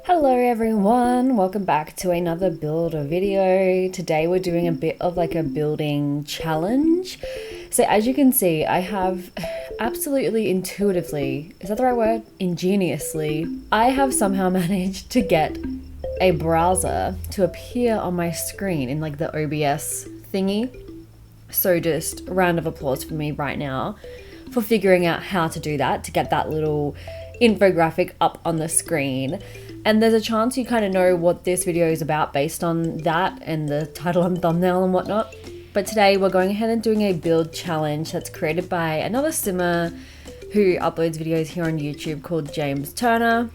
Hello everyone, welcome back to another builder video. Today we're doing a bit of like a building challenge. So as you can see, I have absolutely intuitively, is that the right word? Ingeniously, I have somehow managed to get a browser to appear on my screen in like the OBS thingy. So just a round of applause for me right now for figuring out how to do that, to get that little infographic up on the screen. And there's a chance you kind of know what this video is about based on that and the title and thumbnail and whatnot. But today we're going ahead and doing a build challenge that's created by another simmer who uploads videos here on YouTube called James Turner.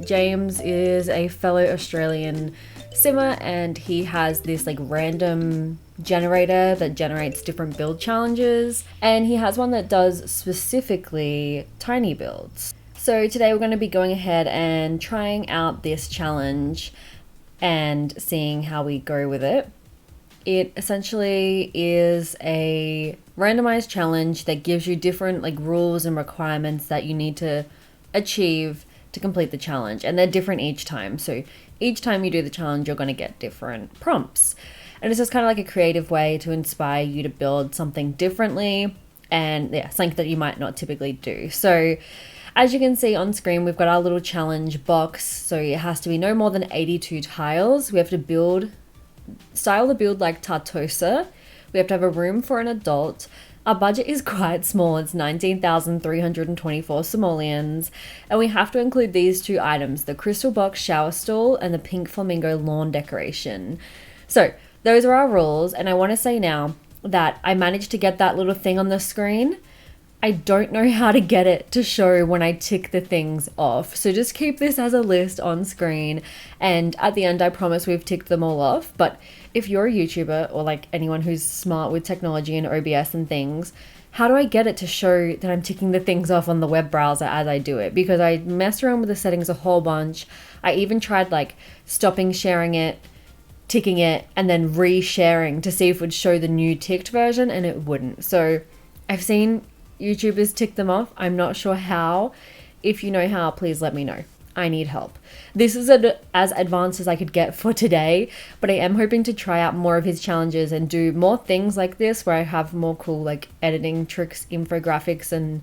James is a fellow Australian simmer and he has this like random generator that generates different build challenges, and he has one that does specifically tiny builds. So today we're going to be going ahead and trying out this challenge and seeing how we go with it. It essentially is a randomized challenge that gives you different like rules and requirements that you need to achieve to complete the challenge, and they're different each time. So each time you do the challenge, you're going to get different prompts. And it's just kind of like a creative way to inspire you to build something differently and something that you might not typically do. So as you can see on screen, we've got our little challenge box. So it has to be no more than 82 tiles. We have to style the build like Tartosa. We have to have a room for an adult. Our budget is quite small. It's 19,324 simoleons. And we have to include these two items, the crystal box shower stall and the pink flamingo lawn decoration. So those are our rules. And I want to say now that I managed to get that little thing on the screen. I don't know how to get it to show when I tick the things off. So just keep this as a list on screen. And at the end, I promise we've ticked them all off. But if you're a YouTuber or like anyone who's smart with technology and OBS and things, how do I get it to show that I'm ticking the things off on the web browser as I do it? Because I messed around with the settings a whole bunch. I even tried like stopping sharing it, ticking it, and then re-sharing to see if it would show the new ticked version, and it wouldn't. So I've seen YouTubers tick them off. I'm not sure how. If you know how, please let me know. I need help. This is as advanced as I could get for today, but I am hoping to try out more of his challenges and do more things like this where I have more cool like editing tricks, infographics and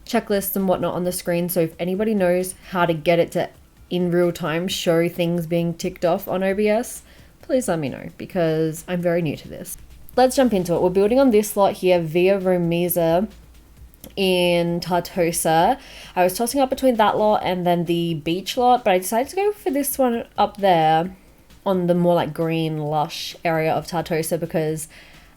checklists and whatnot on the screen. So if anybody knows how to get it to in real time show things being ticked off on OBS, please let me know because I'm very new to this. Let's jump into it. We're building on this lot here via Romesa in Tartosa. I was tossing up between that lot and then the beach lot, but I decided to go for this one up there on the more like green lush area of Tartosa because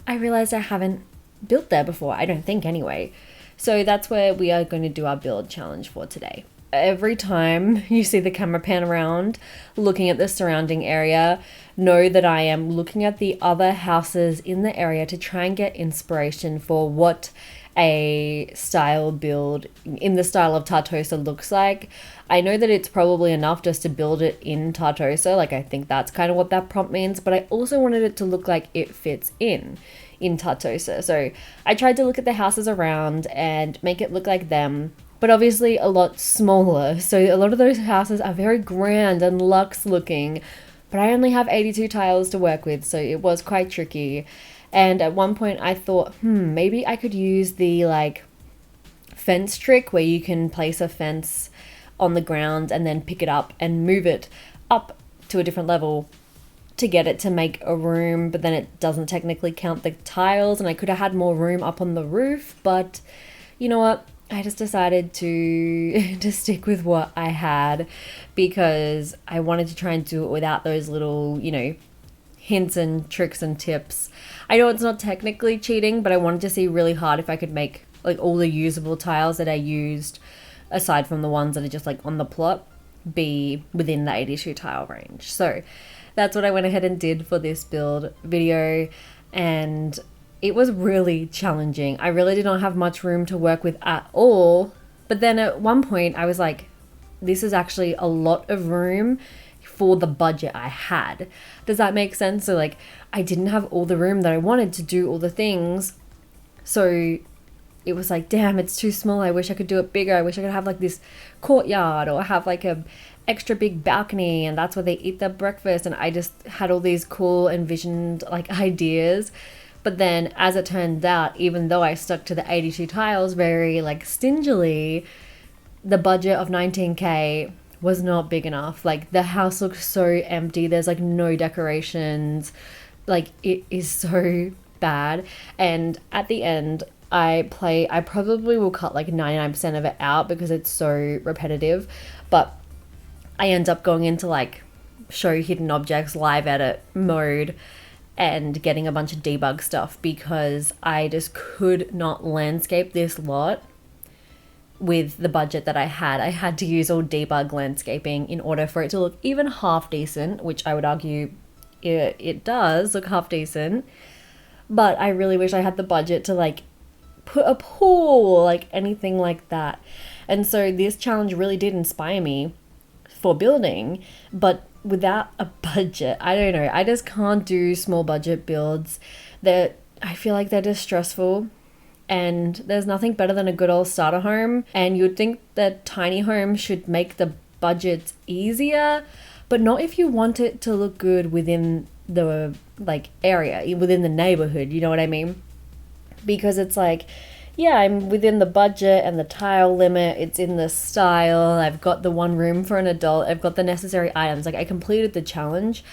I realized I haven't built there before. I don't think anyway. So that's where we are going to do our build challenge for today. Every time you see the camera pan around looking at the surrounding area, know that I am looking at the other houses in the area to try and get inspiration for what a style build in the style of Tartosa looks like. I know that it's probably enough just to build it in Tartosa. Like I think that's kind of what that prompt means, but I also wanted it to look like it fits in Tartosa. So I tried to look at the houses around and make it look like them, but obviously a lot smaller. So a lot of those houses are very grand and luxe looking, but I only have 82 tiles to work with, so it was quite tricky. And at one point I thought, maybe I could use the like fence trick where you can place a fence on the ground and then pick it up and move it up to a different level to get it to make a room, but then it doesn't technically count the tiles, and I could have had more room up on the roof, but you know what? I just decided to stick with what I had because I wanted to try and do it without those little, hints and tricks and tips. I know it's not technically cheating, but I wanted to see really hard if I could make like all the usable tiles that I used, aside from the ones that are just like on the plot, be within the 82 tile range. So that's what I went ahead and did for this build video, and it was really challenging. I really did not have much room to work with at all, but then at one point I was like, this is actually a lot of room for the budget I had. Does that make sense? So like I didn't have all the room that I wanted to do all the things. So it was like, damn, it's too small. I wish I could do it bigger. I wish I could have like this courtyard or have like a extra big balcony and that's where they eat their breakfast. And I just had all these cool envisioned like ideas. But then as it turned out, even though I stuck to the 82 tiles very like stingily, the budget of 19k was not big enough. Like the house looks so empty. There's like no decorations. Like it is so bad. And at the end, I probably will cut like 99% of it out because it's so repetitive. But I end up going into like show hidden objects live edit mode and getting a bunch of debug stuff because I just could not landscape this lot with the budget that I had. I had to use all debug landscaping in order for it to look even half decent, which I would argue it does look half decent. But I really wish I had the budget to like put a pool, like anything like that. And so this challenge really did inspire me for building, but without a budget, I don't know. I just can't do small budget builds. I feel like they're just stressful. And there's nothing better than a good old starter home. And you'd think that tiny homes should make the budgets easier, but not if you want it to look good within the like area, within the neighborhood, you know what I mean? Because it's like, yeah, I'm within the budget and the tile limit, it's in the style, I've got the one room for an adult, I've got the necessary items, like I completed the challenge,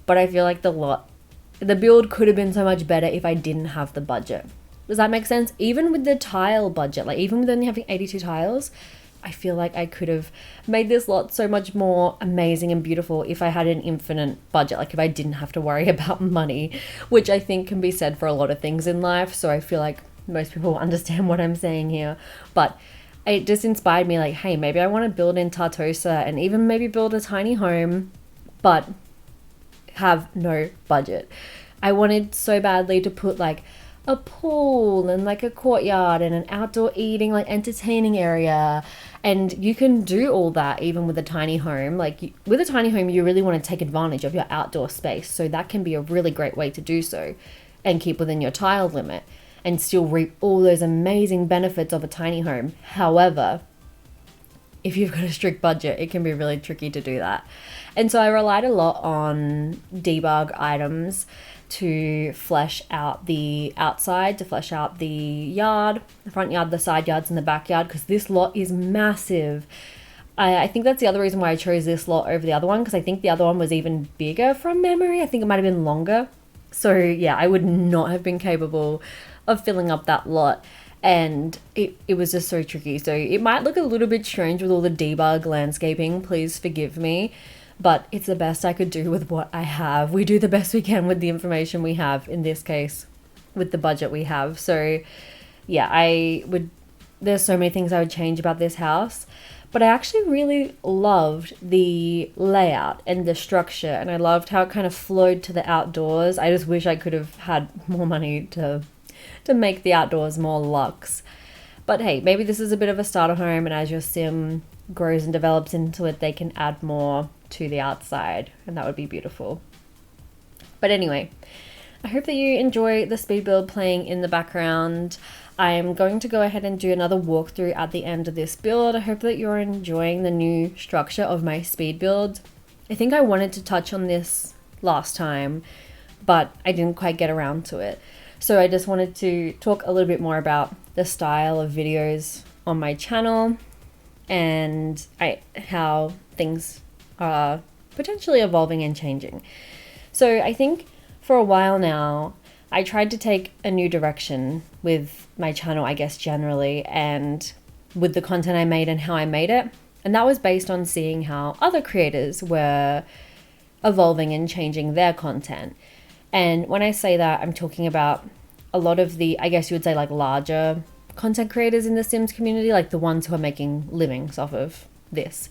but I feel like the build could have been so much better if I didn't have the budget. Does that make sense? Even with the tile budget, like even with only having 82 tiles, I feel like I could have made this lot so much more amazing and beautiful if I had an infinite budget, like if I didn't have to worry about money, which I think can be said for a lot of things in life. So I feel like most people understand what I'm saying here. But it just inspired me like, hey, maybe I want to build in Tartosa and even maybe build a tiny home, but have no budget. I wanted so badly to put like a pool and like a courtyard and an outdoor eating, like entertaining area. And you can do all that even with a tiny home. Like with a tiny home, you really want to take advantage of your outdoor space. So that can be a really great way to do so and keep within your tile limit and still reap all those amazing benefits of a tiny home. However, if you've got a strict budget, it can be really tricky to do that. And so I relied a lot on debug items to flesh out the outside, to flesh out the yard, the front yard, the side yards, and the backyard, because this lot is massive. I think that's the other reason why I chose this lot over the other one, because I think the other one was even bigger from memory. I think it might have been longer. So yeah, I would not have been capable of filling up that lot. And it was just so tricky. So it might look a little bit strange with all the debug landscaping. Please forgive me. But it's the best I could do with what I have. We do the best we can with the information we have, in this case, with the budget we have. So yeah, there's so many things I would change about this house. But I actually really loved the layout and the structure. And I loved how it kind of flowed to the outdoors. I just wish I could have had more money to make the outdoors more luxe. But hey, maybe this is a bit of a starter home, and as your sim grows and develops into it, they can add more to the outside, and that would be beautiful. But anyway, I hope that you enjoy the speed build playing in the background. I'm going to go ahead and do another walkthrough at the end of this build. I hope that you're enjoying the new structure of my speed build. I think I wanted to touch on this last time, but I didn't quite get around to it. So I just wanted to talk a little bit more about the style of videos on my channel and how things are potentially evolving and changing. So I think for a while now, I tried to take a new direction with my channel, I guess generally, and with the content I made and how I made it. And that was based on seeing how other creators were evolving and changing their content. And when I say that, I'm talking about a lot of the, I guess you would say like larger content creators in the Sims community, like the ones who are making livings off of this.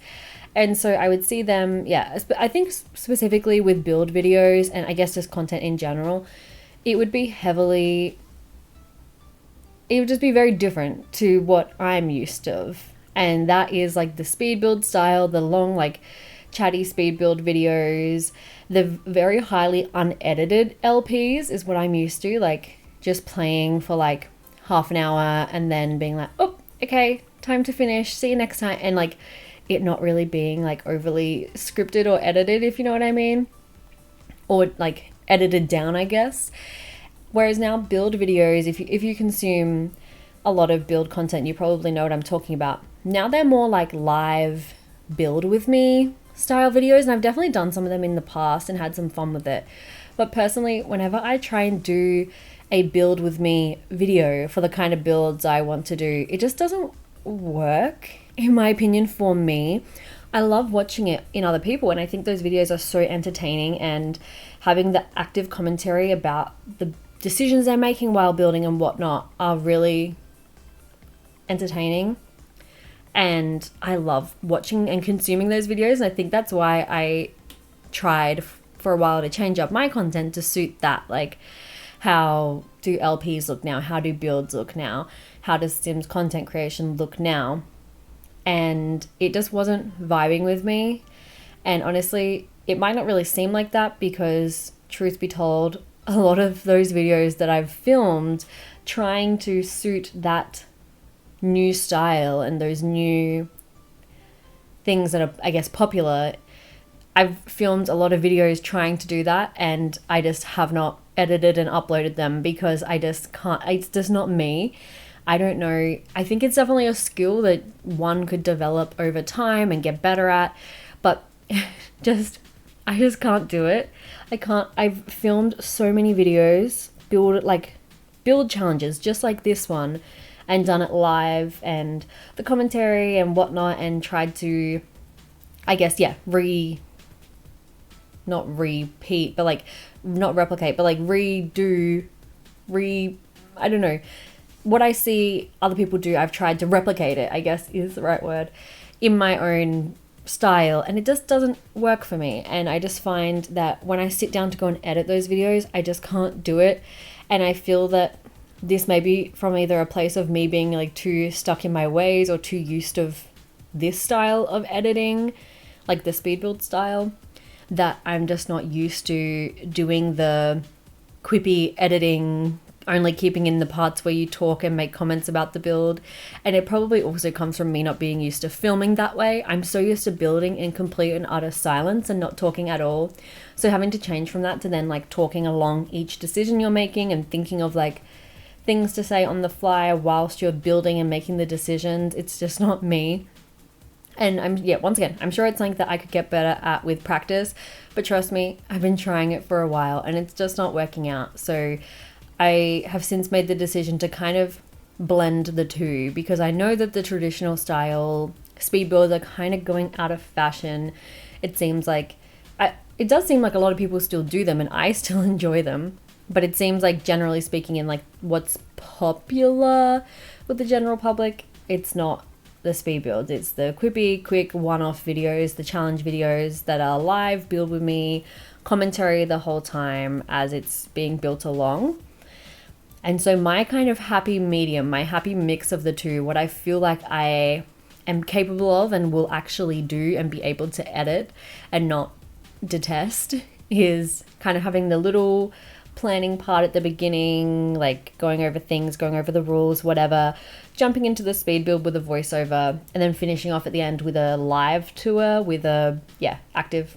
And so I would see them, yeah, I think specifically with build videos and I guess just content in general, it would just be very different to what I'm used to. And that is like the speed build style, the long like chatty speed build videos, the very highly unedited LPs is what I'm used to, like just playing for like half an hour and then being like, oh, okay, time to finish, see you next time. And like, it not really being like overly scripted or edited, if you know what I mean, or like edited down, I guess. Whereas now build videos, if you consume a lot of build content, you probably know what I'm talking about. Now they're more like live build with me style videos, and I've definitely done some of them in the past and had some fun with it. But personally, whenever I try and do a build with me video for the kind of builds I want to do, it just doesn't work, in my opinion, for me. I love watching it in other people, and I think those videos are so entertaining, and having the active commentary about the decisions they're making while building and whatnot are really entertaining. And I love watching and consuming those videos, and I think that's why I tried for a while to change up my content to suit that. Like, how do LPs look now? How do builds look now? How does Sims content creation look now? And it just wasn't vibing with me. And honestly, it might not really seem like that because, truth be told, a lot of those videos that I've filmed trying to suit that new style and those new things that are, I guess, popular, I've filmed a lot of videos trying to do that, and I just have not edited and uploaded them because I just can't. It's just not me. I don't know. I think it's definitely a skill that one could develop over time and get better at, but I just can't do it. I can't. I've filmed so many videos, build challenges just like this one, and done it live and the commentary and whatnot, and tried to, I guess, not repeat, but like not replicate, but like I don't know. What I see other people do, I've tried to replicate it, I guess is the right word, in my own style, and it just doesn't work for me. And I just find that when I sit down to go and edit those videos, I just can't do it. And I feel that this may be from either a place of me being like too stuck in my ways or too used of this style of editing, like the speed build style, that I'm just not used to doing the quippy editing, only keeping in the parts where you talk and make comments about the build. And it probably also comes from me not being used to filming that way. I'm so used to building in complete and utter silence and not talking at all. So having to change from that to then like talking along each decision you're making and thinking of like things to say on the fly whilst you're building and making the decisions, it's just not me. And once again, I'm sure it's something that I could get better at with practice, but trust me, I've been trying it for a while and it's just not working out. So I have since made the decision to kind of blend the two, because I know that the traditional style speed builds are kind of going out of fashion. It seems like, it does seem like a lot of people still do them and I still enjoy them, but it seems like generally speaking in like what's popular with the general public, it's not the speed builds. It's the quippy, quick one-off videos, the challenge videos that are live, build with me, commentary the whole time as it's being built along. And so my kind of happy medium, my happy mix of the two, what I feel like I am capable of and will actually do and be able to edit and not detest, is kind of having the little planning part at the beginning, like going over things, going over the rules, whatever, jumping into the speed build with a voiceover, and then finishing off at the end with a live tour with a active,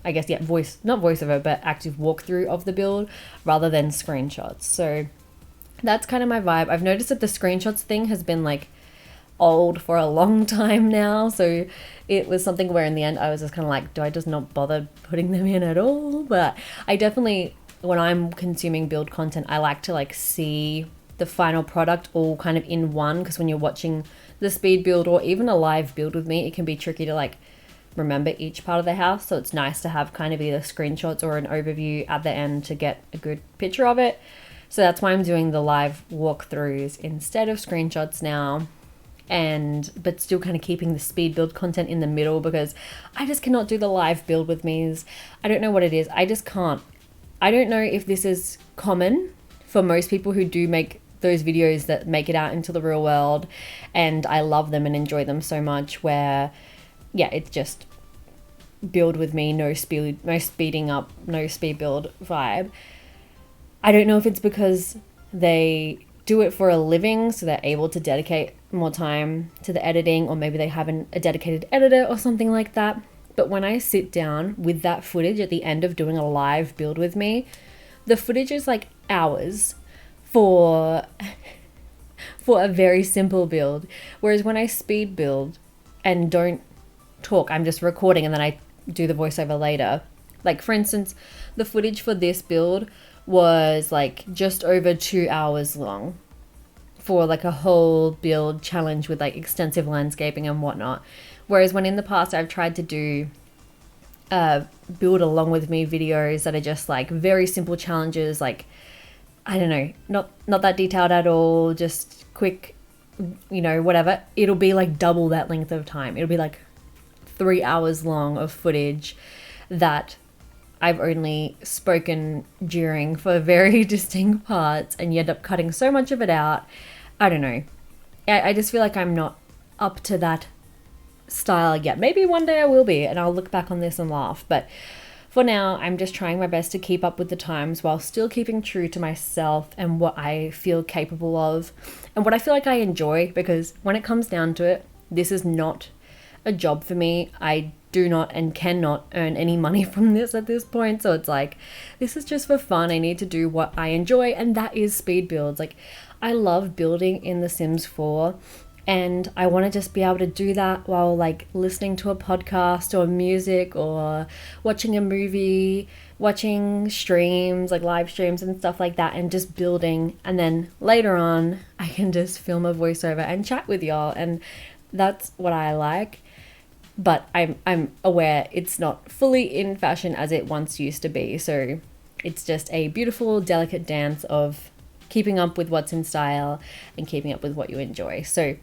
I guess, not voiceover, but active walkthrough of the build rather than screenshots. So that's kind of my vibe. I've noticed that the screenshots thing has been like old for a long time now, so it was something where in the end I was just kind of like, do I just not bother putting them in at all? But I definitely, when I'm consuming build content, I like to like see the final product all kind of in one, because when you're watching the speed build or even a live build with me, it can be tricky to like remember each part of the house. So it's nice to have kind of either screenshots or an overview at the end to get a good picture of it. So that's why I'm doing the live walkthroughs instead of screenshots now, but still kind of keeping the speed build content in the middle, because I just cannot do the live build with me's. I don't know what it is. I just can't. I don't know if this is common for most people who do make those videos that make it out into the real world, and I love them and enjoy them so much, where it's just build with me, no speeding up, no speed build vibe. I don't know if it's because they do it for a living, so they're able to dedicate more time to the editing, or maybe they have a dedicated editor or something like that. But when I sit down with that footage at the end of doing a live build with me, the footage is like hours for a very simple build. Whereas when I speed build and don't talk, I'm just recording and then I do the voiceover later. Like for instance, the footage for this build was like just over 2 hours long for like a whole build challenge with like extensive landscaping and whatnot. Whereas when in the past I've tried to do build along with me videos that are just like very simple challenges, like I don't know, not that detailed at all, just quick, you know, whatever, it'll be like double that length of time. It'll be like 3 hours long of footage that I've only spoken during for very distinct parts, and you end up cutting so much of it out. I don't know. I just feel like I'm not up to that style yet. Maybe one day I will be, and I'll look back on this and laugh. But for now, I'm just trying my best to keep up with the times while still keeping true to myself and what I feel capable of and what I feel like I enjoy, because when it comes down to it, this is not a job for me. I do not and cannot earn any money from this at this point. So it's like, this is just for fun. I need to do what I enjoy, and that is speed builds. Like, I love building in The Sims 4. And I want to just be able to do that while like listening to a podcast or music or watching a movie, watching streams, like live streams and stuff like that, and just building. And then later on, I can just film a voiceover and chat with y'all. And that's what I like. But I'm aware it's not fully in fashion as it once used to be. So it's just a beautiful, delicate dance of keeping up with what's in style and keeping up with what you enjoy. So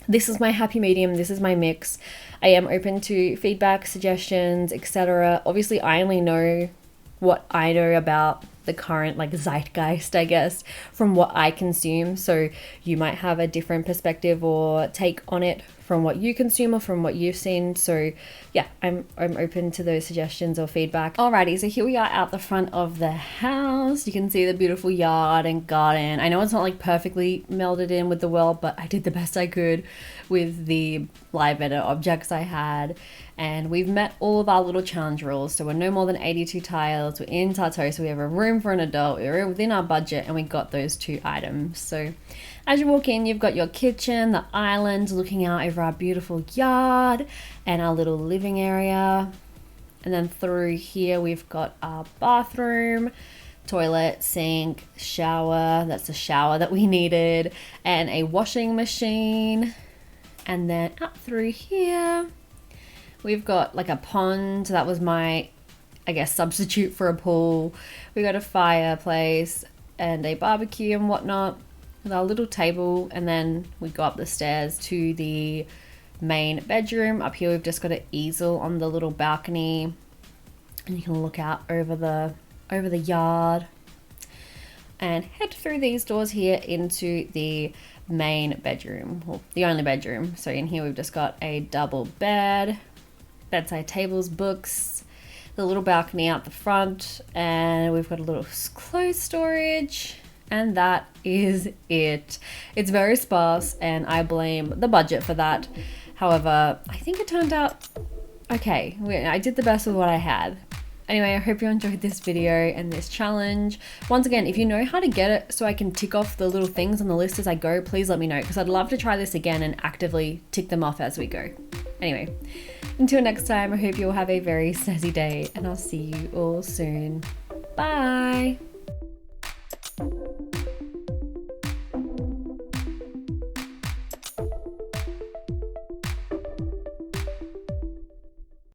this is my happy medium. This is my mix. I am open to feedback, suggestions, etc. Obviously, I only know what I know about the current like zeitgeist, I guess, from what I consume. So you might have a different perspective or take on it from what you consume or from what you've seen. So yeah, I'm open to those suggestions or feedback. Alrighty, so here we are out the front of the house. You can see the beautiful yard and garden. I know it's not like perfectly melded in with the world, but I did the best I could with the live edit objects I had. And we've met all of our little challenge rules. So we're no more than 82 tiles. We're in Tartosa. We have a room for an adult. We're within our budget, and we got those 2 items. So as you walk in, you've got your kitchen, the island looking out over our beautiful yard, and our little living area. And then through here, we've got our bathroom, toilet, sink, shower. That's the shower that we needed, and a washing machine. And then up through here, we've got like a pond. That was my, I guess, substitute for a pool. We got a fireplace and a barbecue and whatnot with our little table. And then we go up the stairs to the main bedroom. Up here, we've just got an easel on the little balcony, and you can look out over the yard and head through these doors here into the main bedroom, well, the only bedroom. So in here, we've just got a double bed, bedside tables, books, the little balcony out the front, and we've got a little clothes storage, and that is it. It's very sparse, and I blame the budget for that. However, I think it turned out okay. I did the best with what I had. Anyway, I hope you enjoyed this video and this challenge. Once again, if you know how to get it so I can tick off the little things on the list as I go, please let me know, because I'd love to try this again and actively tick them off as we go. Anyway, until next time, I hope you all have a very snazzy day, and I'll see you all soon. Bye!